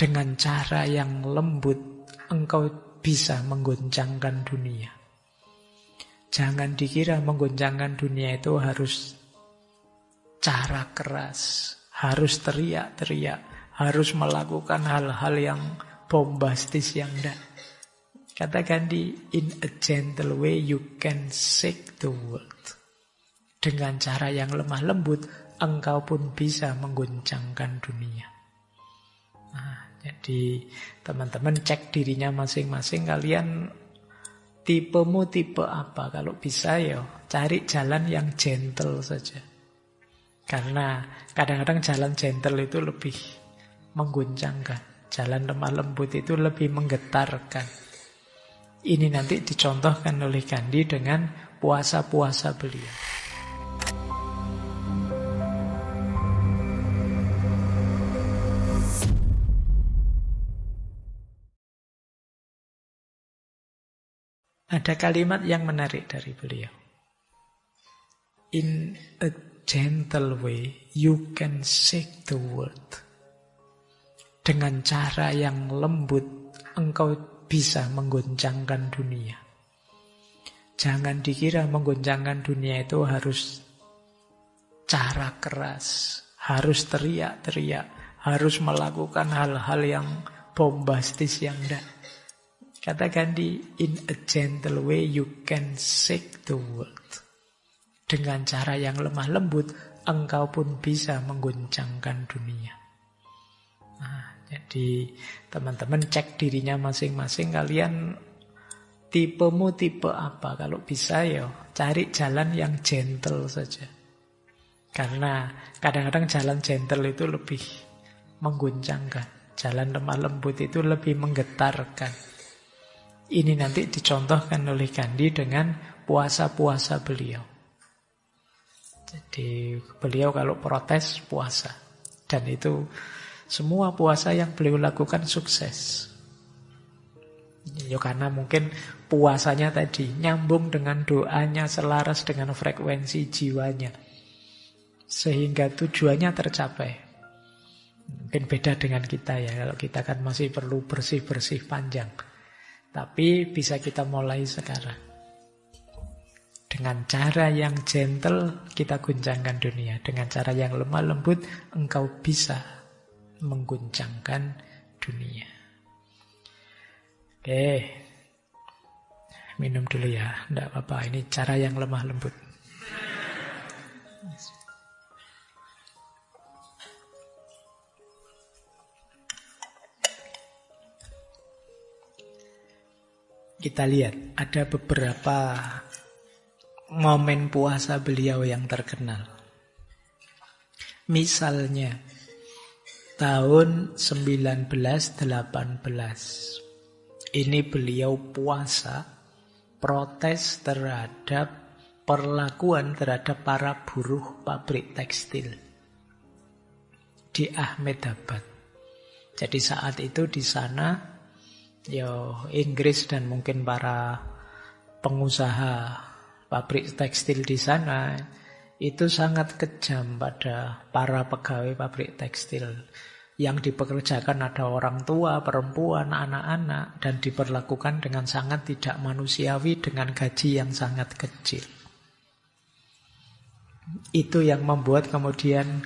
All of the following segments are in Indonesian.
Dengan cara yang lembut, engkau bisa menggoncangkan dunia. Jangan dikira menggoncangkan dunia itu harus cara keras, harus teriak-teriak, harus melakukan hal-hal yang bombastis yang enggak. Kata Gandhi, in a gentle way you can shake the world. Dengan cara yang lemah lembut, engkau pun bisa menggoncangkan dunia. Nah, jadi teman-teman cek dirinya masing-masing, kalian tipemu tipe apa. Kalau bisa ya cari jalan yang gentle saja. Karena kadang-kadang jalan gentle itu lebih mengguncangkan. Jalan lemah lembut itu lebih menggetarkan. Ini nanti dicontohkan oleh Gandhi dengan puasa-puasa beliau. Ada kalimat yang menarik dari beliau. In a gentle way, you can shake the world. Dengan cara yang lembut, engkau bisa menggoncangkan dunia. Jangan dikira menggoncangkan dunia itu harus cara keras, harus teriak-teriak, harus melakukan hal-hal yang bombastis yang enggak. Kata Gandhi, in a gentle way you can shake the world. Dengan cara yang lemah lembut, engkau pun bisa menggoncangkan dunia. Nah, jadi teman-teman cek dirinya masing-masing, kalian tipemu tipe apa. Kalau bisa ya cari jalan yang gentle saja. Karena kadang-kadang jalan gentle itu lebih menggoncangkan. Jalan lemah lembut itu lebih menggetarkan. Ini nanti dicontohkan oleh Gandhi dengan puasa-puasa beliau. Jadi beliau kalau protes puasa. Dan itu semua puasa yang beliau lakukan sukses. Ya karena mungkin puasanya tadi nyambung dengan doanya, selaras dengan frekuensi jiwanya. Sehingga tujuannya tercapai. Mungkin beda dengan kita ya. Kalau kita kan masih perlu bersih-bersih panjang. Tapi bisa kita mulai sekarang. Dengan cara yang gentle kita guncangkan dunia. Dengan cara yang lemah lembut engkau bisa mengguncangkan dunia. Oke. Minum dulu ya. Tidak apa-apa. Ini cara yang lemah lembut. Kita lihat, ada beberapa momen puasa beliau yang terkenal. Misalnya, tahun 1918, ini beliau puasa, protes terhadap perlakuan terhadap para buruh pabrik tekstil di Ahmedabad. Jadi saat itu di sana, Inggris dan mungkin para pengusaha pabrik tekstil di sana itu sangat kejam pada para pegawai pabrik tekstil. Yang dipekerjakan ada orang tua, perempuan, anak-anak, dan diperlakukan dengan sangat tidak manusiawi dengan gaji yang sangat kecil. Itu yang membuat kemudian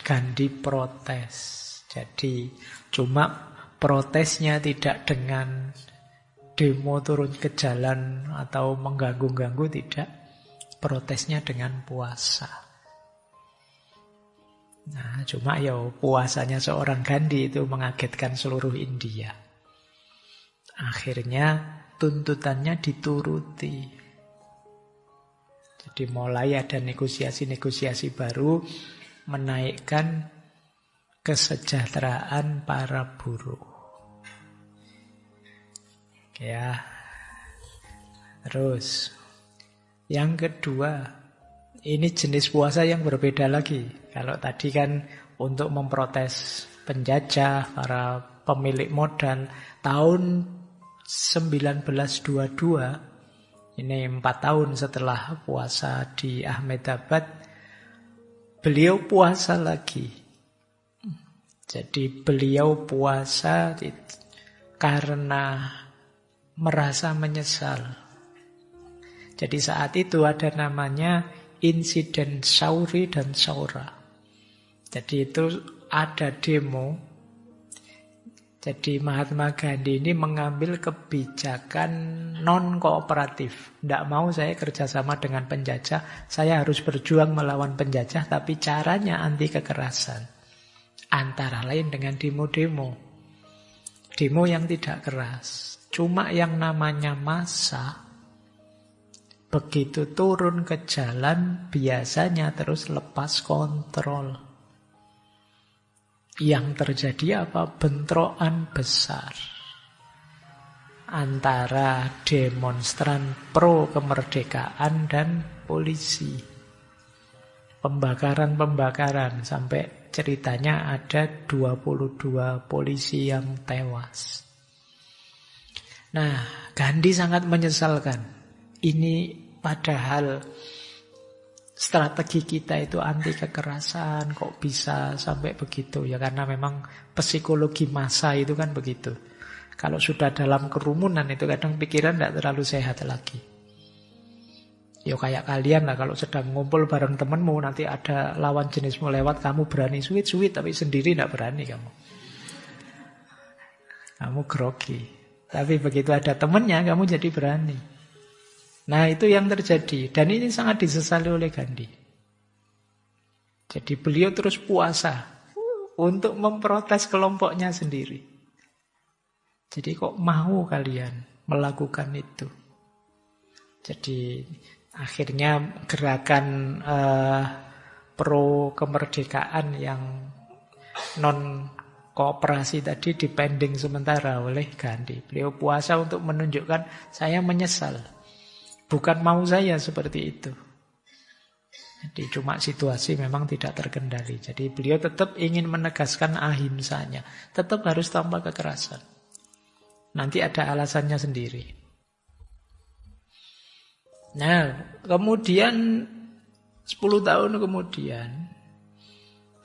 Gandhi protes. Jadi cuma protesnya tidak dengan demo turun ke jalan atau mengganggu-ganggu, tidak. Protesnya dengan puasa. Nah, cuma puasanya seorang Gandhi itu mengagetkan seluruh India. Akhirnya tuntutannya dituruti. Jadi mulai ada negosiasi-negosiasi baru menaikkan kesejahteraan para buruh. Ya. Terus yang kedua, ini jenis puasa yang berbeda lagi. Kalau tadi kan untuk memprotes penjajah, para pemilik modal, tahun 1922, ini 4 tahun setelah puasa di Ahmedabad, beliau puasa lagi. Jadi beliau puasa karena merasa menyesal. Jadi saat itu ada namanya insiden Sauri dan Saura. Jadi itu ada demo. Jadi Mahatma Gandhi ini mengambil kebijakan non-kooperatif. Tidak mau saya kerjasama dengan penjajah, saya harus berjuang melawan penjajah, tapi caranya anti kekerasan. Antara lain dengan demo-demo. Demo yang tidak keras. Cuma yang namanya massa, begitu turun ke jalan, biasanya terus lepas kontrol. Yang terjadi apa? Bentrokan besar antara demonstran pro kemerdekaan dan polisi. Pembakaran-pembakaran, sampai ceritanya ada 22 polisi yang tewas. Nah, Gandhi sangat menyesalkan. Ini padahal strategi kita itu anti kekerasan, kok bisa sampai begitu? Ya karena memang psikologi massa itu kan begitu. Kalau sudah dalam kerumunan itu kadang pikiran tidak terlalu sehat lagi. Ya kayak kalian lah, kalau sedang ngumpul bareng temenmu, nanti ada lawan jenismu lewat, kamu berani suit-suit, tapi sendiri tidak berani kamu. Kamu grogi. Tapi begitu ada temennya, kamu jadi berani. Nah itu yang terjadi. Dan ini sangat disesali oleh Gandhi. Jadi beliau terus puasa untuk memprotes kelompoknya sendiri. Jadi kok mau kalian melakukan itu? Jadi akhirnya gerakan pro kemerdekaan yang non kooperasi tadi dipending sementara oleh Gandhi. Beliau puasa untuk menunjukkan saya menyesal. Bukan mau saya seperti itu. Jadi cuma situasi memang tidak terkendali. Jadi beliau tetap ingin menegaskan ahimsanya. Tetap harus tanpa kekerasan. Nanti ada alasannya sendiri. Nah, kemudian 10 tahun kemudian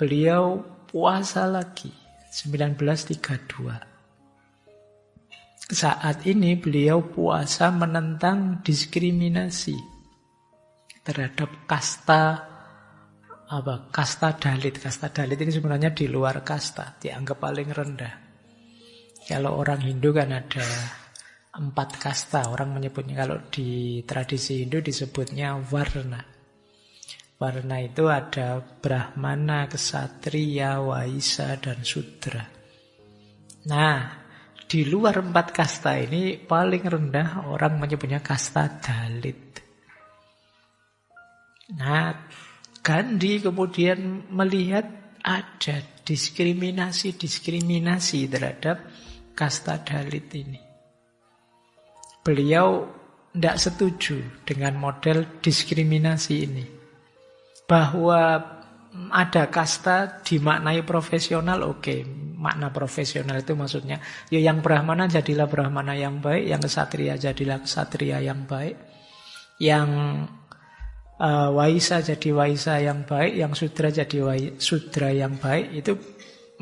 beliau puasa lagi. 1932. Saat ini beliau puasa menentang diskriminasi terhadap kasta Dalit. Kasta Dalit ini sebenarnya di luar kasta, dianggap paling rendah. Kalau orang Hindu kan ada 4 kasta, orang menyebutnya, kalau di tradisi Hindu disebutnya Varna. Varna itu ada Brahmana, Ksatria, Waisya, dan Sudra. Nah, di luar 4 kasta ini paling rendah orang menyebutnya kasta Dalit. Nah, Gandhi kemudian melihat ada diskriminasi terhadap kasta Dalit ini. Beliau tidak setuju dengan model diskriminasi ini. Bahwa ada kasta dimaknai profesional, oke. Makna profesional itu maksudnya, ya yang Brahmana jadilah Brahmana yang baik, yang Ksatria jadilah Ksatria yang baik, yang Waisya jadi Waisya yang baik, yang Sudra jadi Sudra yang baik. Itu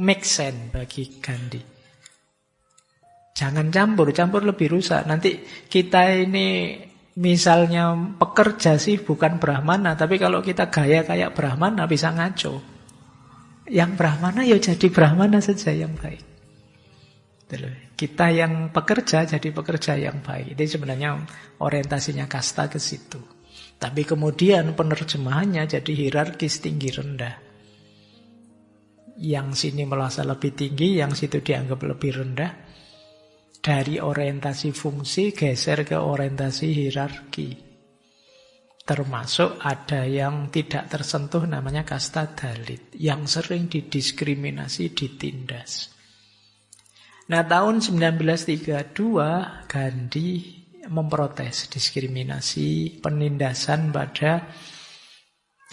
make sense bagi Gandhi. Jangan campur lebih rusak. Nanti kita ini misalnya pekerja sih bukan Brahmana, tapi kalau kita gaya kayak Brahmana bisa ngaco. Yang Brahmana ya jadi Brahmana saja yang baik. Kita yang pekerja jadi pekerja yang baik. Itu sebenarnya orientasinya kasta ke situ. Tapi kemudian penerjemahannya jadi hierarkis tinggi rendah. Yang sini merasa lebih tinggi, yang situ dianggap lebih rendah. Dari orientasi fungsi geser ke orientasi hierarki. Termasuk ada yang tidak tersentuh namanya kasta Dalit, yang sering didiskriminasi, ditindas. Nah, tahun 1932 Gandhi memprotes diskriminasi, penindasan pada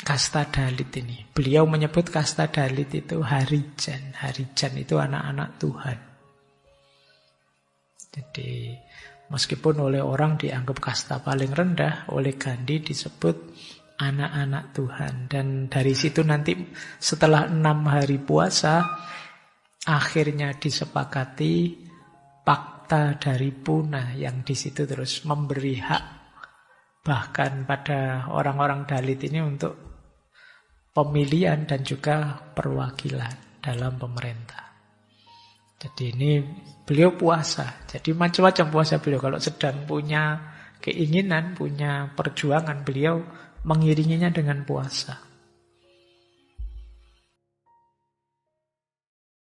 kasta Dalit ini. Beliau menyebut kasta Dalit itu Harijan. Harijan itu anak-anak Tuhan. Jadi meskipun oleh orang dianggap kasta paling rendah, oleh Gandhi disebut anak-anak Tuhan. Dan dari situ nanti setelah 6 hari puasa, akhirnya disepakati Pakta dari Puna yang di situ terus memberi hak bahkan pada orang-orang Dalit ini untuk pemilihan dan juga perwakilan dalam pemerintah. Jadi ini beliau puasa. Jadi macam-macam puasa beliau. Kalau sedang punya keinginan, punya perjuangan, beliau mengiringinya dengan puasa.